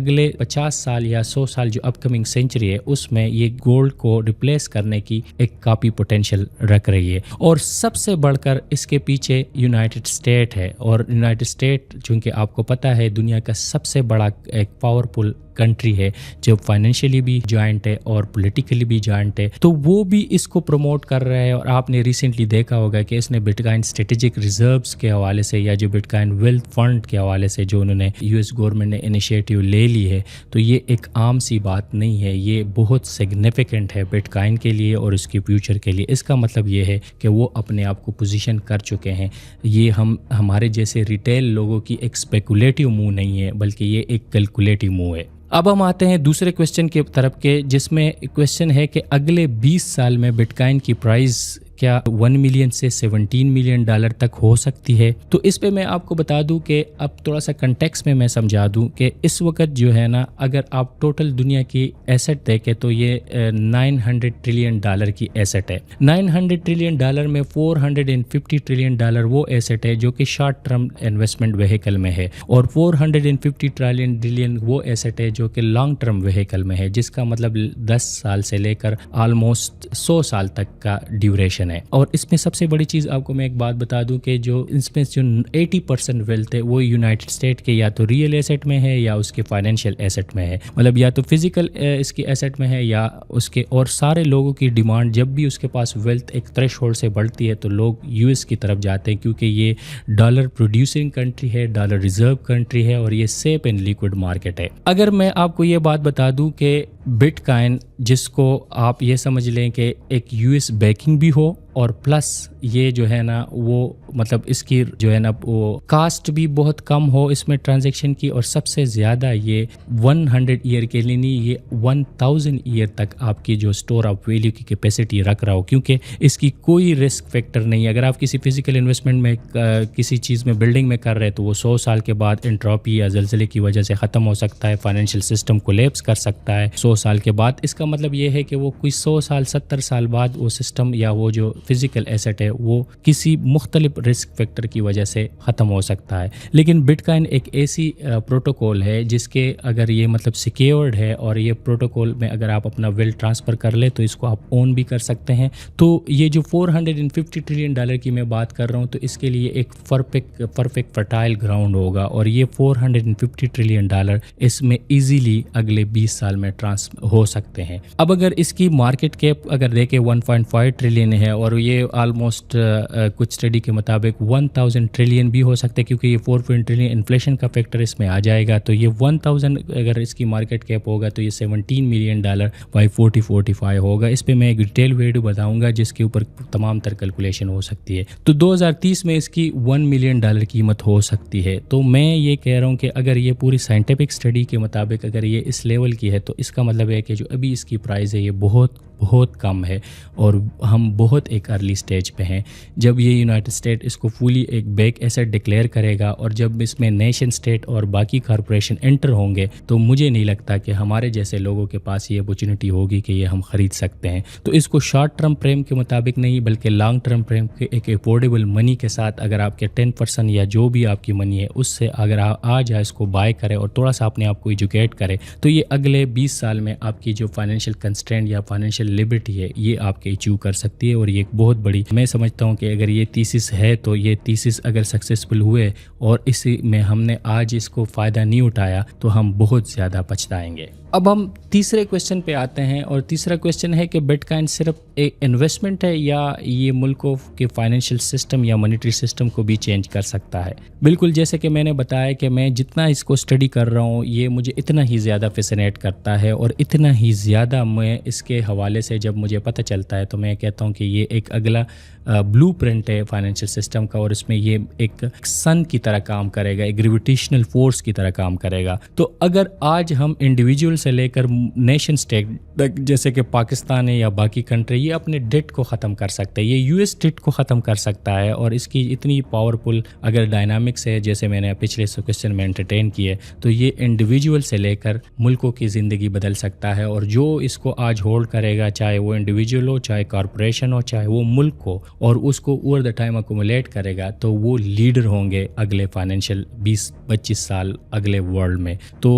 اگلے 50 سال یا 100 سال جو اپ کمنگ سینچری ہے اس میں یہ گولڈ کو ریپلیس کرنے کی ایک کافی پوٹینشیل رکھ رہی ہے. اور سب سے بڑھ کر اس کے پیچھے یونائٹڈ اسٹیٹ ہے, اور یونائٹڈ اسٹیٹ چونکہ آپ کو پتہ ہے دنیا کا سب سے بڑا ایک پاورفل کنٹری ہے جو فائنینشیلی بھی جوائنٹ ہے اور پولیٹیکلی بھی جوائنٹ ہے, تو وہ بھی اس کو پروموٹ کر رہا ہے. اور آپ نے ریسنٹلی دیکھا ہوگا کہ اس نے بٹ کائن اسٹریٹجک ریزروز کے حوالے سے یا جو بٹ کائن ویلتھ فنڈ کے حوالے سے جو انہوں نے یو ایس گورنمنٹ نے انیشیٹو لے لی ہے, تو یہ ایک عام سی بات نہیں ہے, یہ بہت سگنیفیکنٹ ہے بٹ کائن کے لیے اور اس کے فیوچر کے لیے. اس کا مطلب یہ ہے کہ وہ اپنے آپ کو پوزیشن کر چکے ہیں. یہ ہمارے جیسے ریٹیل لوگوں کی ایک اسپیکولیٹو موو نہیں ہے بلکہ یہ ایک کیلکولیٹو موو ہے. اب ہم آتے ہیں دوسرے کویسچن کی طرف کے, جس میں کویسچن ہے کہ اگلے 20 سال میں بٹ کائن کی پرائز کیا 1 ملین سے 17 ملین ڈالر تک ہو سکتی ہے. تو اس پہ میں آپ کو بتا دوں کہ اب تھوڑا سا کنٹیکس میں سمجھا دوں کہ اس وقت جو ہے نا اگر آپ ٹوٹل دنیا کی ایسٹ دیکھیں تو یہ 900 ٹریلین ڈالر کی ایسٹ ہے. 900 ٹریلین ڈالر میں 450 ٹریلین ڈالر وہ ایسٹ ہے جو کہ شارٹ ٹرم انویسٹمنٹ وہیکل میں ہے, اور 450 ٹریلین وہ ایسٹ ہے جو کہ لانگ ٹرم وہیکل میں ہے, جس کا مطلب 10 سال سے لے کر آلموسٹ 100 سال تک کا ڈیوریشن ہے. اور اس میں سب سے بڑی چیز آپ کو میں ایک بات بتا دوں کہ جو اس میں جو 80% ویلتھ ہے وہ یونائٹڈ اسٹیٹ کے یا تو ریئل ایسٹ میں ہے یا اس کے فائنینشیل ایسٹ میں ہے, مطلب یا تو فزیکل اس کی ایسٹ میں ہے یا اس کے. اور سارے لوگوں کی ڈیمانڈ جب بھی اس کے پاس ویلتھ ایک تھریش ہولڈ سے بڑھتی ہے تو لوگ یو ایس کی طرف جاتے ہیں, کیونکہ یہ ڈالر پروڈیوسنگ کنٹری ہے, ڈالر ریزرو کنٹری ہے, اور یہ سیف اینڈ لیکوڈ مارکیٹ ہے. اگر میں آپ کو یہ بات بتا دوں کہ بٹ کائن جس کو آپ یہ سمجھ لیں کہ ایک یو ایس بیکنگ بھی ہو اور پلس یہ جو ہے نا وہ مطلب اس کی جو ہے نا وہ کاسٹ بھی بہت کم ہو اس میں ٹرانزیکشن کی, اور سب سے زیادہ یہ 100 ایئر کے لیے نہیں, یہ 1000 ایئر تک آپ کی جو اسٹور آف ویلیو کی کیپیسٹی رکھ رہا ہو, کیونکہ اس کی کوئی رسک فیکٹر نہیں ہے. اگر آپ کسی فزیکل انویسٹمنٹ میں کسی چیز میں بلڈنگ میں کر رہے تو وہ 100 سال کے بعد انٹروپی یا زلزلے کی وجہ سے ختم ہو سکتا ہے, فائنینشیل سسٹم کولیپس کر سکتا ہے 100 سال کے بعد. اس کا مطلب یہ ہے کہ وہ کوئی 100 سال 70 سال بعد وہ سسٹم یا وہ جو فزیکل ایسٹ ہے وہ کسی مختلف رسک فیکٹر کی وجہ سے ختم ہو سکتا ہے. لیکن بٹ کائن ایک ایسی پروٹوکول ہے جس کے اگر یہ مطلب سیکیورڈ ہے, اور یہ پروٹوکول میں اگر آپ اپنا ویلتھ ٹرانسفر کر لیں تو اس کو آپ اون بھی کر سکتے ہیں. تو یہ جو 450 ٹریلین ڈالر کی میں بات کر رہا ہوں تو اس کے لیے ایک پرفیکٹ فرٹائل گراؤنڈ ہوگا, اور یہ 450 ٹریلین ڈالر اس میں ایزیلی اگلے 20 سال میں ہو سکتے ہیں. اب اگر اس کی مارکیٹ کیپ اگر دیکھیں 1.5 ٹریلین ہے, اور یہ آلموسٹ کچھ اسٹڈی کے مطابق 1000 ٹریلین بھی ہو سکتے ہیں, کیونکہ یہ 4 ٹریلین انفلیشن کا فیکٹر اس میں آ جائے گا. تو یہ 1000 اگر اس کی مارکیٹ کیپ ہوگا تو یہ 17 ملین ڈالر بائی 40-45 ہوگا. اس پہ میں ایک ڈیٹیل ویڈیو بتاؤں گا جس کے اوپر تمام تر کیلکولیشن ہو سکتی ہے. تو 2030 میں اس کی 1 ملین ڈالر قیمت ہو سکتی ہے. تو میں یہ کہہ رہا ہوں کہ اگر یہ پوری سائنٹیفک اسٹڈی کے مطابق اگر یہ اس لیول کی ہے تو اس کا مطلب ہے کہ جو ابھی اس کی پرائز ہے یہ بہت کم ہے, اور ہم بہت ایک ارلی سٹیج پہ ہیں. جب یہ یونائٹڈ اسٹیٹ اس کو فولی ایک بیک ایسٹ ڈکلیئر کرے گا, اور جب اس میں نیشن سٹیٹ اور باقی کارپوریشن انٹر ہوں گے, تو مجھے نہیں لگتا کہ ہمارے جیسے لوگوں کے پاس یہ اپورچونٹی ہوگی کہ یہ ہم خرید سکتے ہیں. تو اس کو شارٹ ٹرم فریم کے مطابق نہیں بلکہ لانگ ٹرم فریم کے ایک افورڈیبل منی کے ساتھ, اگر آپ کے 10% یا جو بھی آپ کی منی ہے اس سے اگر آ جائے اس کو بائی کرے اور تھوڑا سا اپنے آپ کو ایجوکیٹ کرے, تو یہ اگلے 20 سال میں آپ کی جو فائنینشیل کنسٹرینٹ یا فائنینشیل لبرٹی ہے یہ آپ کے اچیو کر سکتی ہے. اور یہ ایک بہت بڑی, میں سمجھتا ہوں کہ اگر یہ تھیسس ہے تو یہ تھیسس اگر سکسیسفل ہوئے اور اسی میں ہم نے آج اس کو فائدہ نہیں اٹھایا تو ہم بہت زیادہ پچھتائیں گے. اب ہم تیسرے کویسچن پہ آتے ہیں, اور تیسرا کویسچن ہے کہ بٹ کائن صرف ایک انویسٹمنٹ ہے یا یہ ملکوں کے فائنینشیل سسٹم یا مانیٹری سسٹم کو بھی چینج کر سکتا ہے. بالکل جیسے کہ میں نے بتایا کہ میں جتنا اس کو اسٹڈی کر رہا ہوں یہ مجھے اتنا ہی زیادہ فیسینیٹ کرتا ہے, اور اتنا ہی زیادہ میں اس کے حوالے سے جب مجھے پتہ چلتا ہے تو میں کہتا ہوں کہ یہ ایک اگلا بلو پرنٹ ہے فائنینشیل سسٹم کا, اور اس میں یہ ایک سن کی طرح کام کرے گا, ایک گریویٹیشنل فورس کی طرح کام کرے گا. تو اگر آج ہم انڈیویجول سے لے کر نیشن سٹیٹ تک جیسے کہ پاکستان ہے یا باقی کنٹری, یہ اپنے ڈیٹ کو ختم کر سکتے ہیں, یہ یو ایس ڈیٹ کو ختم کر سکتا ہے, اور اس کی اتنی پاورفل اگر ڈائنامکس ہے جیسے میں نے پچھلے کویسچن میں انٹرٹین کیے, تو یہ انڈیویجول سے لے کر ملکوں کی زندگی بدل سکتا ہے. اور جو اس کو آج ہولڈ کرے گا, چاہے وہ انڈیویجول ہو, چاہے کارپوریشن ہو, چاہے وہ ملک ہو, اور اس کو اوور دا ٹائم اکومولیٹ کرے گا, تو وہ لیڈر ہوں گے اگلے فائنینشیل 20-25 سال اگلے ورلڈ میں. تو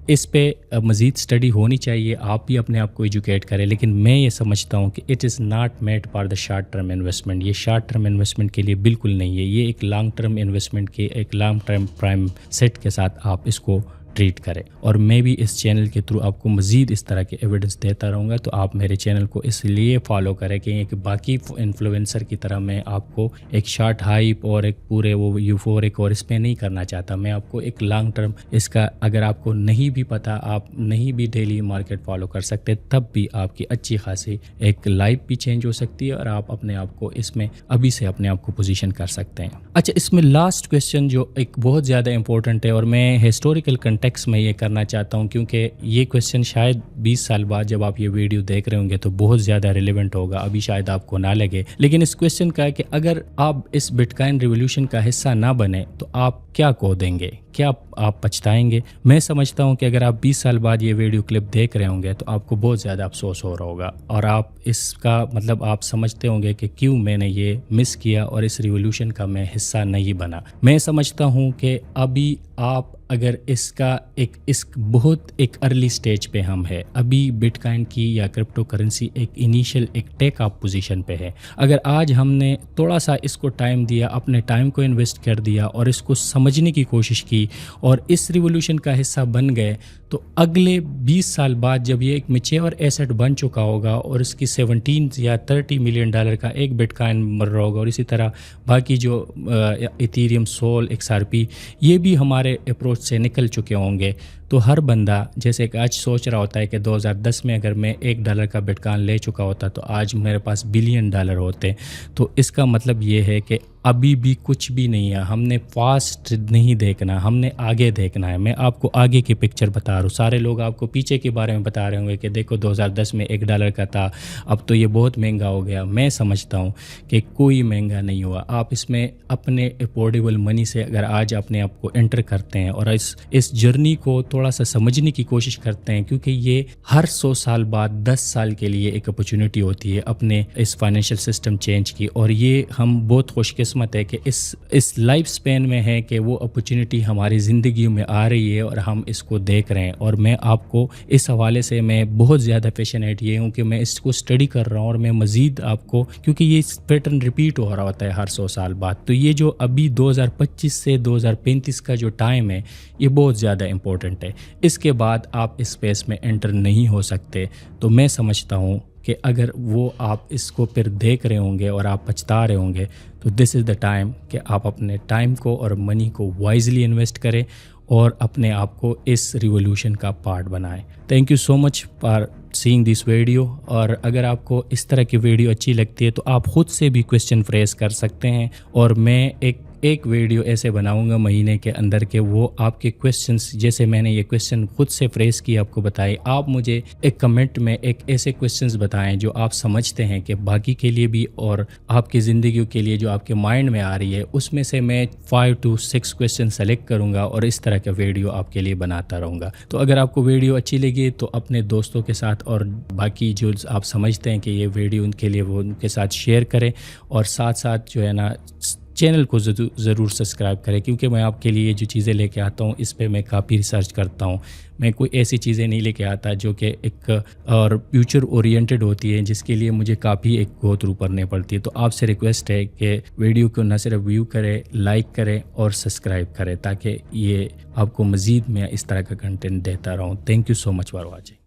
اس پہ مزید اسٹڈی ہونی چاہیے، آپ بھی اپنے آپ کو ایجوکیٹ کریں، لیکن میں یہ سمجھتا ہوں کہ it is not made for the short term investment. یہ شارٹ ٹرم انویسٹمنٹ کے لیے بالکل نہیں ہے، یہ ایک لانگ ٹرم انویسٹمنٹ کے ایک لانگ ٹرم پرائم سیٹ کے ساتھ آپ اس کو ٹریٹ کریں. اور میں بھی اس چینل کے تھرو آپ کو مزید اس طرح کے ایویڈنس دیتا رہوں گا. تو آپ میرے چینل کو اس لیے فالو کریں کہ ایک باقی انفلوئنسر کی طرح میں آپ کو ایک شارٹ ہائپ اور ایک پورے وہ یوفورک اور اس پہ نہیں کرنا چاہتا. میں آپ کو ایک لانگ ٹرم اس کا، اگر آپ کو نہیں بھی پتہ، آپ نہیں بھی ڈیلی مارکیٹ فالو کر سکتے، تب بھی آپ کی اچھی خاصی ایک لائف بھی چینج ہو سکتی ہے اور آپ اپنے آپ کو اس میں ابھی سے اپنے آپ کو پوزیشن کر سکتے ہیں. اچھا، اس میں لاسٹ کویسچن جو ایک بہت زیادہ امپورٹنٹ ہے اور میں ہسٹوریکل کنٹیکس میں یہ کرنا چاہتا ہوں، کیونکہ یہ کویسچن شاید 20 سال بعد جب آپ یہ ویڈیو دیکھ رہے ہوں گے تو بہت زیادہ ریلیونٹ ہوگا، ابھی شاید آپ کو نہ لگے. لیکن اس کویسچن کا ہے کہ اگر آپ اس بٹ کائن ریولیوشن کا حصہ نہ بنے تو آپ کیا کھو دیں گے، کیا آپ پچھتائیں گے؟ میں سمجھتا ہوں کہ اگر آپ 20 سال بعد یہ ویڈیو کلپ دیکھ رہے ہوں گے تو آپ کو بہت زیادہ افسوس ہو رہا ہوگا، اور آپ اس کا مطلب آپ سمجھتے ہوں گے کہ کیوں میں نے یہ مس کیا اور اس ریولیوشن کا میں حصہ نہیں بنا. میں سمجھتا ہوں کہ ابھی آپ اگر اس کا اس بہت ایک ارلی سٹیج پہ ہم ہے، ابھی بٹ کائن کی یا کرپٹو کرنسی ایک انیشیل ایک ٹیک آف پوزیشن پہ ہے. اگر آج ہم نے تھوڑا سا اس کو ٹائم دیا، اپنے ٹائم کو انویسٹ کر دیا اور اس کو سمجھنے کی کوشش کی اور اس ریولوشن کا حصہ بن گئے، تو اگلے 20 سال بعد جب یہ ایک میچور ایسٹ بن چکا ہوگا اور اس کی 17 یا 30 ملین ڈالر کا ایک بٹ کائن مر رہا ہوگا، اور اسی طرح باقی جو ایتھیریم، سول، XRP یہ بھی ہمارے اپروچ سے نکل چکے ہوں گے، تو ہر بندہ جیسے کہ آج سوچ رہا ہوتا ہے کہ 2010 میں اگر میں $1 کا بٹ کائن لے چکا ہوتا تو آج میرے پاس $بلین ہوتے. تو اس کا مطلب یہ ہے کہ ابھی بھی کچھ بھی نہیں ہے. ہم نے فاسٹ نہیں دیکھنا، ہم نے آگے دیکھنا ہے. میں آپ کو آگے کی پکچر بتا رہا ہوں. سارے لوگ آپ کو پیچھے کے بارے میں بتا رہے ہوں گے کہ دیکھو 2010 میں $1 کا تھا، اب تو یہ بہت مہنگا ہو گیا. میں سمجھتا ہوں کہ کوئی مہنگا نہیں ہوا. آپ اس میں اپنے افورڈیبل منی سے اگر آج اپنے آپ کو انٹر کرتے ہیں اور اس جرنی کو تھوڑا سا سمجھنے کی کوشش کرتے ہیں، کیونکہ یہ ہر 100 سال بعد 10 سال کے لیے ایک اپرچونٹی ہوتی ہے اپنے اس فائنینشیل سسٹم چینج کی، اور یہ ہم بہت خوش قسمت ہے کہ اس لائف سپین میں ہے کہ وہ اپرچونٹی ہماری زندگی میں آ رہی ہے اور ہم اس کو دیکھ رہے ہیں. اور میں آپ کو اس حوالے سے میں بہت زیادہ پیشنیٹ یہ ہوں کہ میں اس کو اسٹڈی کر رہا ہوں، اور میں مزید آپ کو، کیونکہ یہ پیٹرن ریپیٹ ہو رہا ہوتا ہے ہر 100 سال بعد، تو یہ جو ابھی 2025 سے 2035 کا جو ٹائم ہے یہ بہت زیادہ امپورٹنٹ ہے. اس کے بعد آپ اس اسپیس میں انٹر نہیں ہو سکتے. تو میں سمجھتا ہوں کہ اگر وہ آپ اس کو پھر دیکھ رہے ہوں گے اور آپ پچھتا رہے ہوں گے، تو دس از دا ٹائم کہ آپ اپنے ٹائم کو اور منی کو وائزلی انویسٹ کریں اور اپنے آپ کو اس ریولوشن کا پارٹ بنائیں. Thank you so much for seeing this video. اور اگر آپ کو اس طرح کی ویڈیو اچھی لگتی ہے تو آپ خود سے بھی کویسچن فریز کر سکتے ہیں، اور میں ایک ویڈیو ایسے بناؤں گا مہینے کے اندر کہ وہ آپ کے کویسچنس، جیسے میں نے یہ کویسچن خود سے فریز کی آپ کو بتائی، آپ مجھے ایک کمنٹ میں ایک ایسے کویسچنس بتائیں جو آپ سمجھتے ہیں کہ باقی کے لیے بھی اور آپ کی زندگی کے لیے جو آپ کے مائنڈ میں آ رہی ہے، اس میں سے میں 5 to 6 کویسچن سلیکٹ کروں گا اور اس طرح کا ویڈیو آپ کے لیے بناتا رہوں گا. تو اگر آپ کو ویڈیو اچھی لگی تو اپنے دوستوں کے ساتھ اور باقی جو آپ سمجھتے ہیں کہ یہ ویڈیو ان کے لیے وہ ان کے ساتھ شیئر کریں، اور ساتھ ساتھ جو ہے نا چینل کو ضرور سبسکرائب کریں، کیونکہ میں آپ کے لیے جو چیزیں لے کے آتا ہوں اس پہ میں کافی ریسرچ کرتا ہوں. میں کوئی ایسی چیزیں نہیں لے کے آتا جو کہ ایک اور فیوچر اورینٹڈ ہوتی ہے، جس کے لیے مجھے کافی ایک گو تھرو کرنے پڑتی ہے. تو آپ سے ریکویسٹ ہے کہ ویڈیو کو نہ صرف ویو کریں، لائک کریں اور سبسکرائب کریں، تاکہ یہ آپ کو مزید میں اس طرح کا کنٹینٹ دیتا رہوں. Thank you so much for watching.